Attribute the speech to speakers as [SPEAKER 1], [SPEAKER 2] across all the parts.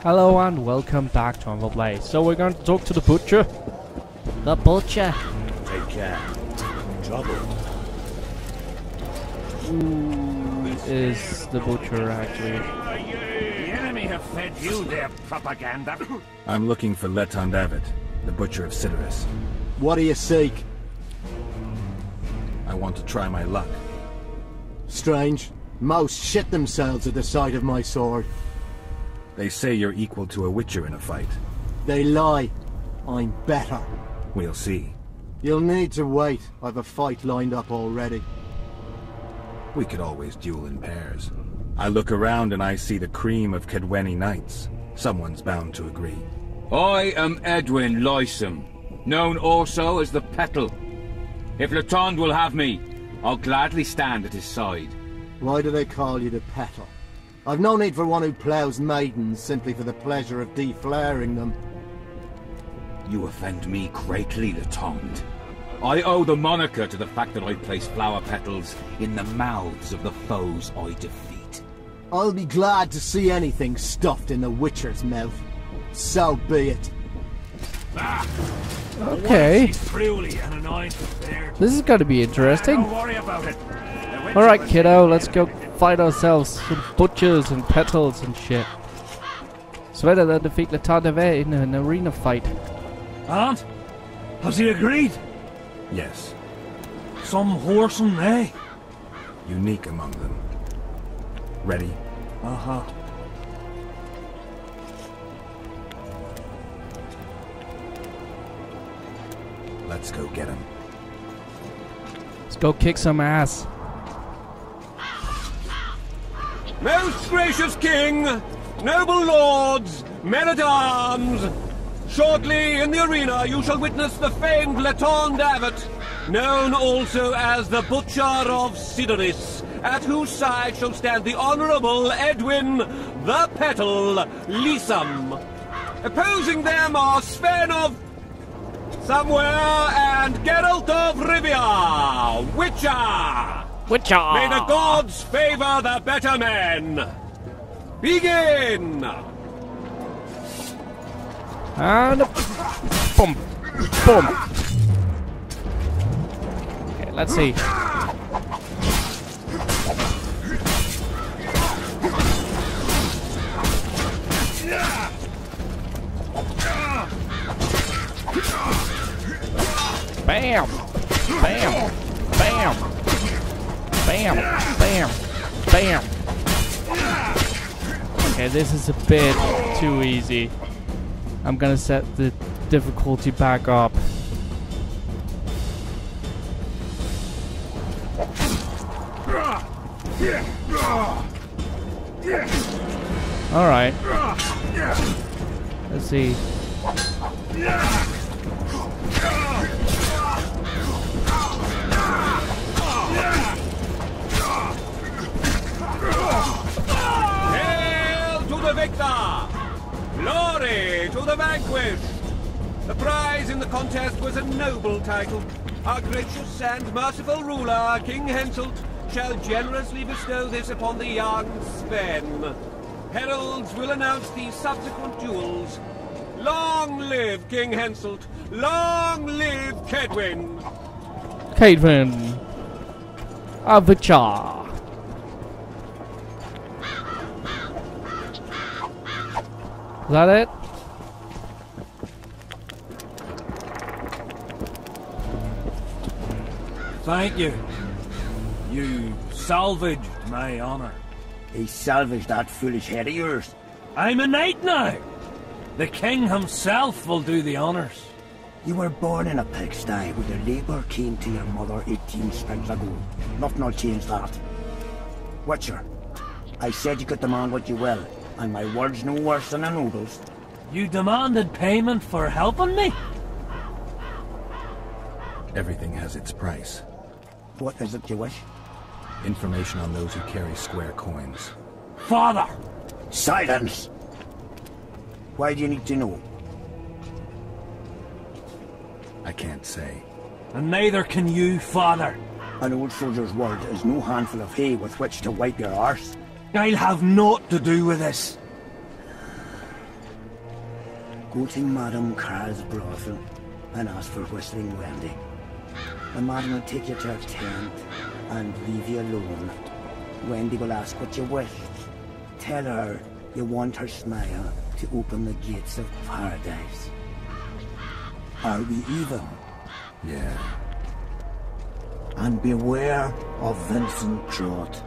[SPEAKER 1] Hello and welcome back to Anvil Play. So we're going to talk to the butcher. The butcher.
[SPEAKER 2] Take care. Trouble.
[SPEAKER 1] Who is the butcher actually?
[SPEAKER 2] The enemy have fed you their propaganda.
[SPEAKER 3] I'm looking for Letond Avid, the butcher of Cidaris.
[SPEAKER 4] What do you seek?
[SPEAKER 3] I want to try my luck.
[SPEAKER 4] Strange. Most shit themselves at the sight of my sword.
[SPEAKER 3] They say you're equal to a witcher in a fight.
[SPEAKER 4] They lie. I'm better.
[SPEAKER 3] We'll see.
[SPEAKER 4] You'll need to wait. I've a fight lined up already.
[SPEAKER 3] We could always duel in pairs. I look around and I see the cream of Kedweni knights. Someone's bound to agree.
[SPEAKER 5] I am Edwin Lysam, known also as the PETAL. If Letond will have me, I'll gladly stand at his side.
[SPEAKER 4] Why do they call you the PETAL? I've no need for one who ploughs maidens simply for the pleasure of deflaring them.
[SPEAKER 5] You offend me greatly, Letond. I owe the moniker to the fact that I place flower petals in the mouths of the foes I defeat.
[SPEAKER 4] I'll be glad to see anything stuffed in the Witcher's mouth. So be it.
[SPEAKER 1] Okay.
[SPEAKER 2] Truly an annoying affair.
[SPEAKER 1] This is going to be interesting.
[SPEAKER 2] Don't worry about it.
[SPEAKER 1] Alright kiddo, let's go fight ourselves some butchers and petals and shit. It's better than defeat Letond Avid in an arena fight.
[SPEAKER 2] Aunt, has he agreed?
[SPEAKER 3] Yes,
[SPEAKER 2] Some whoresome, eh?
[SPEAKER 3] unique among them. Ready?
[SPEAKER 2] Uh-huh.
[SPEAKER 3] Let's go get him.
[SPEAKER 1] Let's go kick some ass.
[SPEAKER 6] Most gracious King, noble lords, men-at-arms, shortly in the arena you shall witness the famed Letond Avid, known also as the Butcher of Cidaris, at whose side shall stand the Honourable Edwin the Petal Lysam. Opposing them are Sven of Somewhere and Geralt of Rivia, Witcher.
[SPEAKER 1] Witcher!
[SPEAKER 6] May the gods favor the better men! Begin!
[SPEAKER 1] And boom, boom. Okay, let's see. Bam! Bam! Bam! Bam! Bam! Bam! Okay, this is a bit too easy. I'm gonna set the difficulty back up. Alright. Let's see.
[SPEAKER 6] Hail to the victor! Glory to the vanquished! The prize in the contest was a noble title. Our gracious and merciful ruler, King Henselt, shall generously bestow this upon the young Sven. Heralds will announce the subsequent duels. Long live King Henselt! Long live Kedwin!
[SPEAKER 1] Kedwin. Avatar. Is that it?
[SPEAKER 2] Thank you. You salvaged my honor.
[SPEAKER 7] He salvaged that foolish head of yours.
[SPEAKER 2] I'm a knight now. The king himself will do the honors.
[SPEAKER 7] You were born in a pigsty where the labour came to your mother 18 springs ago. Nothing will change that. Witcher, I said you could demand what you will, and my word's no worse than a noble's.
[SPEAKER 2] You demanded payment for helping me?
[SPEAKER 3] Everything has its price.
[SPEAKER 7] What is it you wish?
[SPEAKER 3] Information on those who carry square coins.
[SPEAKER 2] Father!
[SPEAKER 7] Silence! Why do you need to know?
[SPEAKER 3] I can't say.
[SPEAKER 2] And neither can you, father.
[SPEAKER 7] An old soldier's word is no handful of hay with which to wipe your arse.
[SPEAKER 2] I'll have naught to do with this.
[SPEAKER 7] Go to Madame Carl's brothel and ask for Whistling Wendy. The madam will take you to her tent and leave you alone. Wendy will ask what you wish. Tell her you want her smile to open the gates of paradise. Are we even?
[SPEAKER 3] Yeah.
[SPEAKER 7] And beware of Vincent Trott.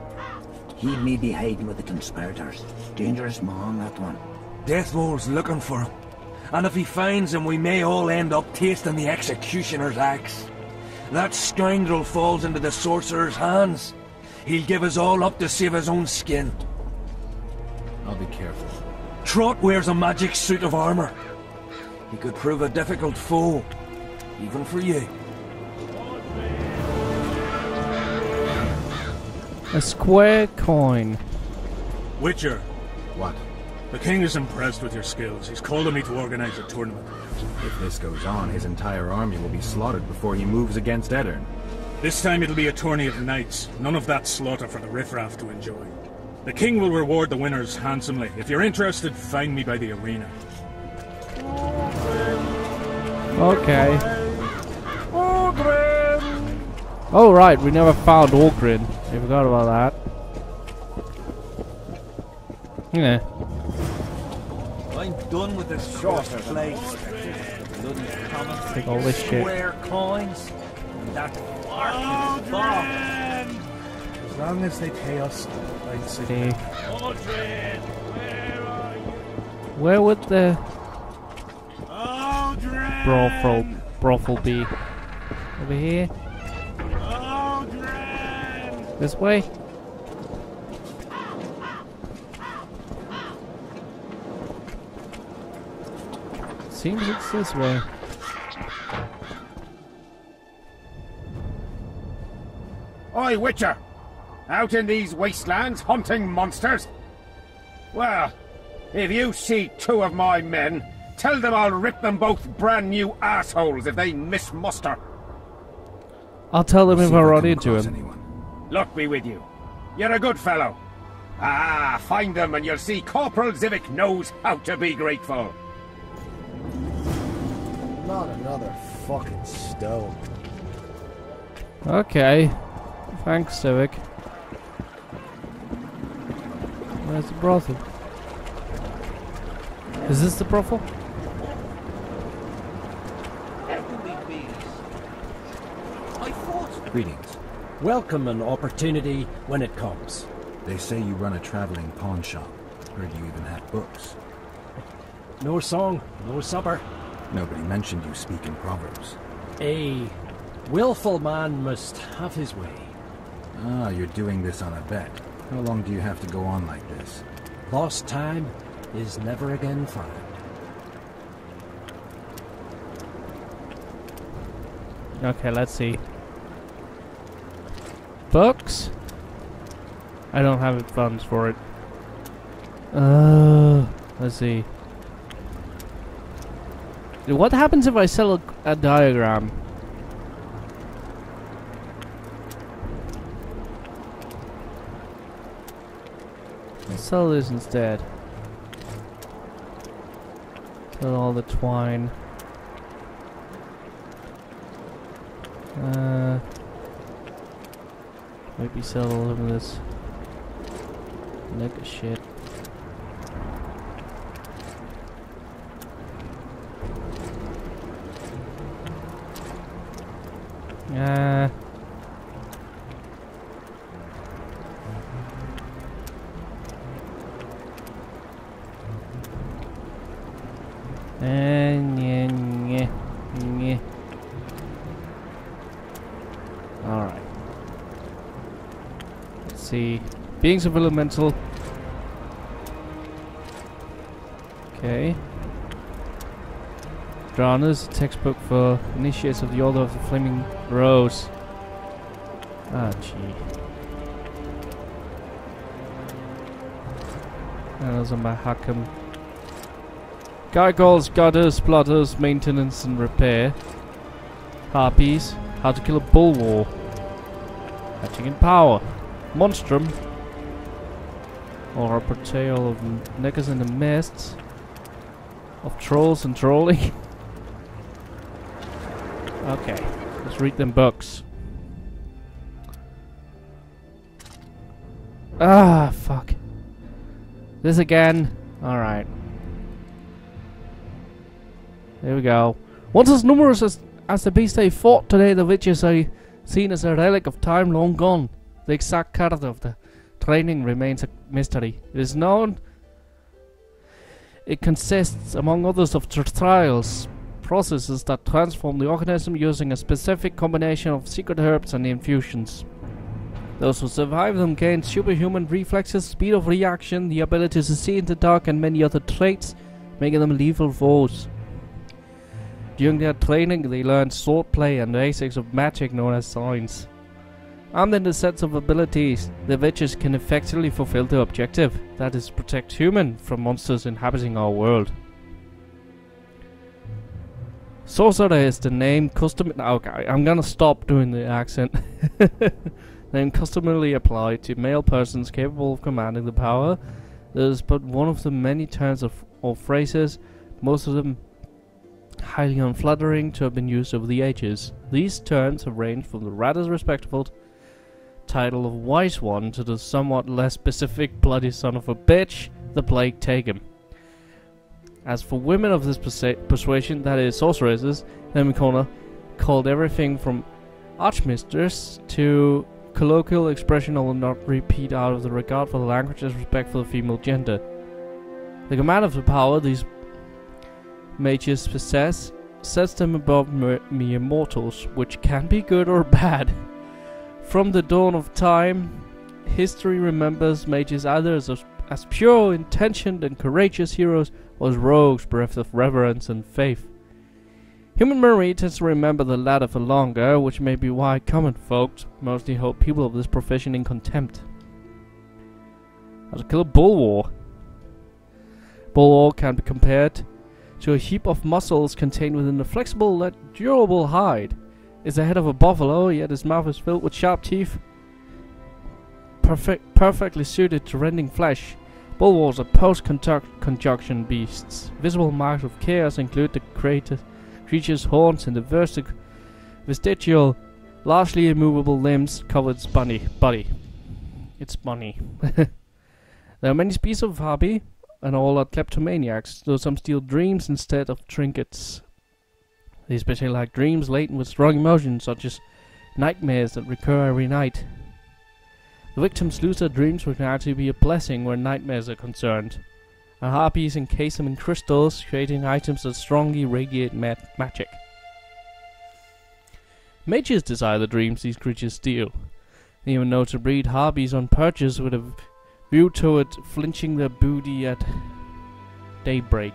[SPEAKER 7] He may be hiding with the conspirators. Dangerous man, that one.
[SPEAKER 2] Deathmore's looking for him. And if he finds him, we may all end up tasting the executioner's axe. That scoundrel falls into the sorcerer's hands. He'll give us all up to save his own skin.
[SPEAKER 3] I'll be careful.
[SPEAKER 2] Trott wears a magic suit of armor. He could prove a difficult foe, even for you.
[SPEAKER 1] A square coin.
[SPEAKER 8] Witcher,
[SPEAKER 3] What?
[SPEAKER 8] the king is impressed with your skills. He's called on me to organize a tournament.
[SPEAKER 3] If this goes on, his entire army will be slaughtered before he moves against Eddern.
[SPEAKER 8] This time it'll be a tourney of knights. None of that slaughter for the riffraff to enjoy. The king will reward the winners handsomely. If you're interested, find me by the arena.
[SPEAKER 1] Okay. Oh right, we never found Ogrin. I forgot about that. Yeah.
[SPEAKER 2] I'm done with this short place.
[SPEAKER 1] Take all this shit.
[SPEAKER 2] Square coins. And that fucking bomb.
[SPEAKER 8] As long as they pay us, I'd say.
[SPEAKER 1] Okay. Where would the brothel be? Over here? This way? Seems it's this way.
[SPEAKER 9] Oi, Witcher! Out in these wastelands hunting monsters? Well, if you see two of my men, tell them I'll rip them both brand new assholes if they miss muster.
[SPEAKER 1] I'll tell them if I run
[SPEAKER 3] come
[SPEAKER 1] into
[SPEAKER 3] across
[SPEAKER 1] him.
[SPEAKER 3] anyone.
[SPEAKER 9] Luck be with you. You're a good fellow. Ah, find them and you'll see Corporal Zivik knows how to be grateful.
[SPEAKER 4] Not another fucking stone.
[SPEAKER 1] Okay. Thanks, Civic. Where's the brothel? Is this the brothel?
[SPEAKER 3] Greetings.
[SPEAKER 10] Welcome an opportunity when it comes.
[SPEAKER 3] They say you run a traveling pawn shop. Heard you even have books.
[SPEAKER 10] No song, no supper.
[SPEAKER 3] Nobody mentioned you speak in proverbs.
[SPEAKER 10] A willful man must have his way.
[SPEAKER 3] Ah, you're doing this on a bet. How long do you have to go on like this?
[SPEAKER 10] Lost time is never again found.
[SPEAKER 1] Okay, let's see. Books? I don't have funds for it. Let's see. What happens if I sell a diagram? Let's sell this instead. Sell all the twine. Maybe sell all of this nigga shit. Alright. Let's see. Beings of Elemental. Okay. Dranas, textbook for initiates of the Order of the Flaming Rose. Ah, gee. And those are my Hakam. Gargoyles, Goddess, Blotters, Maintenance and Repair. Harpies, How to Kill a Bull War. Hatching in Power. Monstrum. Or a portrayal of Neckers in the Mists. of trolls and trolling. Okay, let's read them books. Ah, fuck. This again. Alright. There we go. Once as numerous as the beasts they fought today, the witches are seen as a relic of time long gone. The exact character of the training remains a mystery. It is known it consists, among others, of trials, processes that transform the organism using a specific combination of secret herbs and infusions. Those who survive them gain superhuman reflexes, speed of reaction, the ability to see in the dark, and many other traits, making them lethal foes. During their training, they learn swordplay and the basics of magic known as signs. Armed in the sets of abilities, the witches can effectively fulfill their objective, that is, protect humans from monsters inhabiting our world. Sorcerer is the name okay, I'm gonna stop doing the accent. Name customarily applied to male persons capable of commanding the power. There is but one of the many terms or phrases, most of them highly unflattering, to have been used over the ages. These terms have ranged from the rather respectable title of Wise One to the somewhat less specific bloody son of a bitch, the plague take him. As for women of this persuasion, that is, sorceresses, then we called everything from archmistress to colloquial expression I will not repeat out of the regard for the language and respect for the female gender. The command of the power these mages possess sets them above mere mortals, which can be good or bad. From the dawn of time, history remembers mages either as pure, intentioned, and courageous heroes, or as rogues bereft of reverence and faith. Human memory tends to remember the latter for longer, which may be why common folks mostly hold people of this profession in contempt. How to kill a bull boar can be compared to a heap of muscles contained within a flexible yet durable hide. Is the head of a buffalo, yet his mouth is filled with sharp teeth, perfectly suited to rending flesh. Bulwarks are post-conjunction beasts. Visible marks of chaos include the creature's horns and the vestigial, largely immovable limbs covered its body. It's bunny. There are many species of harpy, and all are kleptomaniacs, though some steal dreams instead of trinkets. They especially like dreams laden with strong emotions, such as nightmares that recur every night. The victims lose their dreams, which can actually be a blessing where nightmares are concerned. And harpies encase them in crystals, creating items that strongly radiate magic. Mages desire the dreams these creatures steal. They even know to breed harpies on perches with a view toward flinching their booty at daybreak.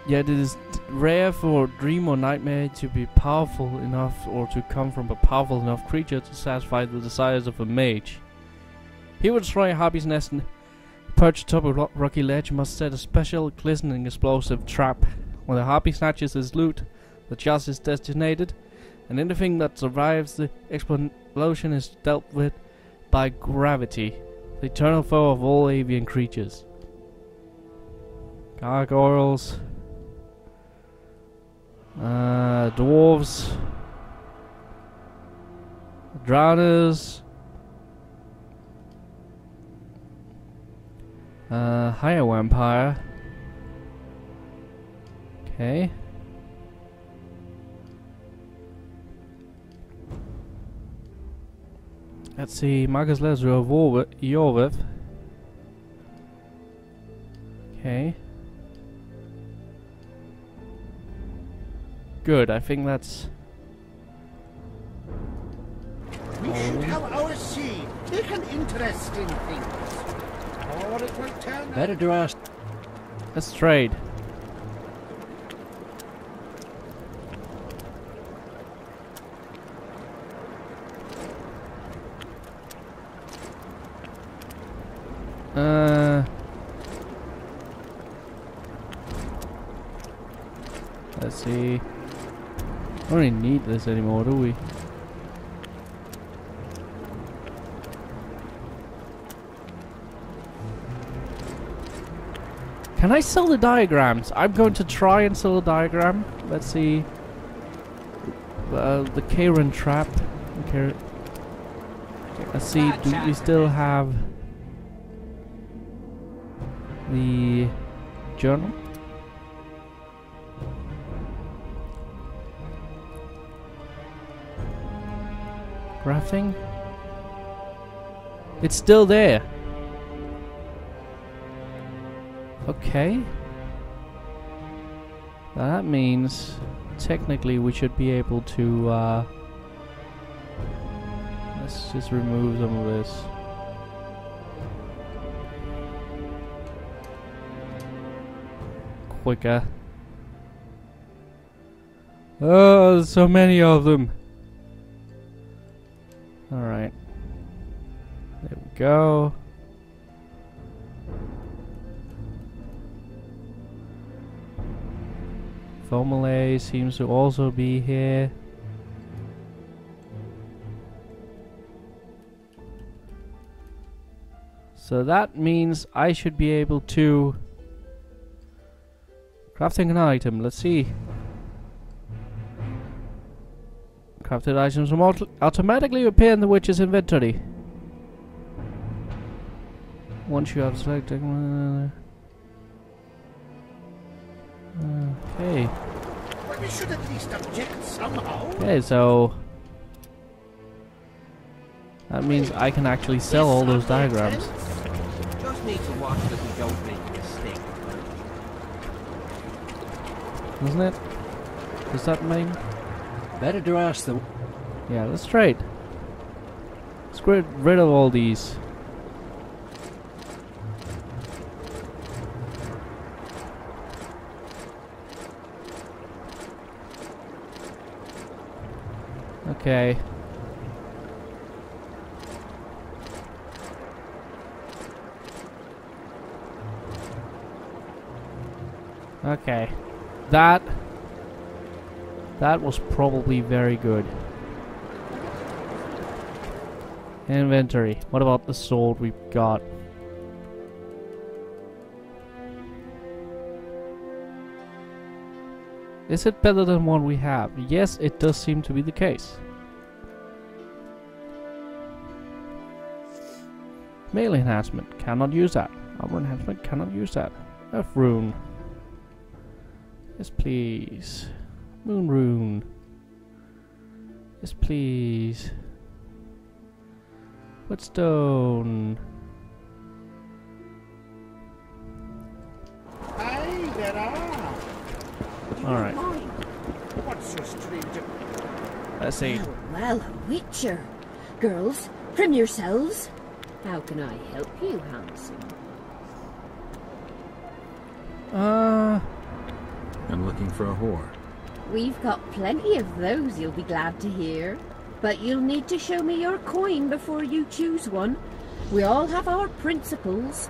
[SPEAKER 1] Yet it is rare for a dream or nightmare to be powerful enough, or to come from a powerful enough creature to satisfy the desires of a mage. He would destroy a harpy's nest and perch atop a rocky ledge must set a special glistening explosive trap. When the harpy snatches his loot, the charge is detonated, and anything that survives the explosion is dealt with by gravity, the eternal foe of all avian creatures. Gargoyles, dwarves, drowners, higher vampire. Okay. Let's see, Marcus Lesser of Yorvith. Okay. Good, I think that's...
[SPEAKER 9] We should have our sea. Take an interest in things. Or it will turn
[SPEAKER 10] Better to ask.
[SPEAKER 1] Let's trade. Let's see. I don't really need this anymore, do we? Can I sell the diagrams? I'm going to try and sell a diagram. Let's see. The Karen trap. Okay. Let's see. Do we still have the journal? Crafting? It's still there. Okay. That means technically we should be able to let's just remove some of this. Quicker. Oh, there's so many of them. Alright. There we go. Formulae seems to also be here. So that means I should be able to crafting an item. Let's see. Crafted items will automatically appear in the witch's inventory. Once you have selected. Okay.
[SPEAKER 7] Well, we should at least object somehow.
[SPEAKER 1] Okay, so that means I can actually sell all those diagrams.
[SPEAKER 11] Just need to watch that we don't make a mistake.
[SPEAKER 1] Doesn't it? Does that mean?
[SPEAKER 10] Better to ask them.
[SPEAKER 1] Yeah, let's trade. Let's get rid of all these. Okay. Okay. That was probably very good. Inventory. What about the sword we've got? Is it better than one we have? Yes, it does seem to be the case. Mail enhancement. Cannot use that. Armor enhancement. Cannot use that. F rune. Yes, please. Moon rune. Yes, please. Whetstone.
[SPEAKER 7] Aye, there are.
[SPEAKER 1] Alright.
[SPEAKER 7] What's so strange?
[SPEAKER 1] Let's see.
[SPEAKER 12] Well, a witcher. Girls, trim yourselves. How can I help you, handsome?
[SPEAKER 3] I'm looking for a whore.
[SPEAKER 12] We've got plenty of those, you'll be glad to hear. But you'll need to show me your coin before you choose one. We all have our principles.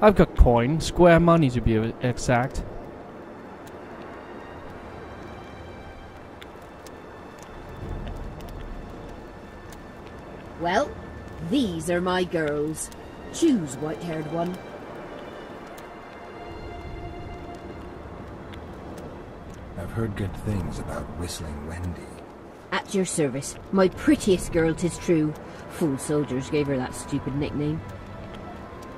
[SPEAKER 1] I've got coin. Square money to be exact.
[SPEAKER 12] Well, these are my girls. Choose, white-haired one.
[SPEAKER 3] I've heard good things about Whistling Wendy.
[SPEAKER 12] At your service. My prettiest girl, 'tis true. Fool soldiers gave her that stupid nickname.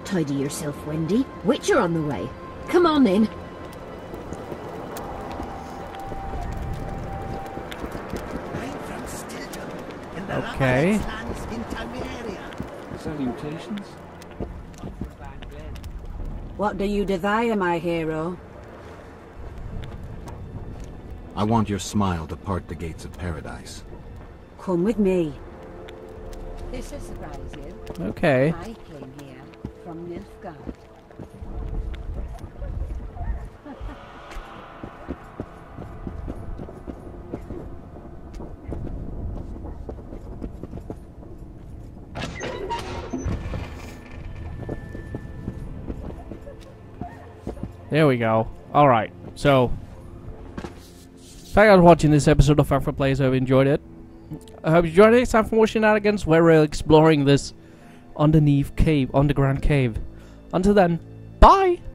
[SPEAKER 12] Tidy yourself, Wendy. Witcher on the way. Come on in.
[SPEAKER 7] I'm from Stilton, in the
[SPEAKER 1] Okay.
[SPEAKER 7] lands in Tamaria.
[SPEAKER 11] Salutations.
[SPEAKER 13] What do you desire, my hero?
[SPEAKER 3] I want your smile to part the gates of paradise.
[SPEAKER 13] Come with me.
[SPEAKER 12] This will surprise you.
[SPEAKER 1] Okay.
[SPEAKER 12] I came here from Nilfgaard.
[SPEAKER 1] There we go. Alright, so thank you for watching this episode of Far From Players. I hope you enjoyed it. I hope you join next time for more shenanigans where we're exploring this underground cave. Until then, bye!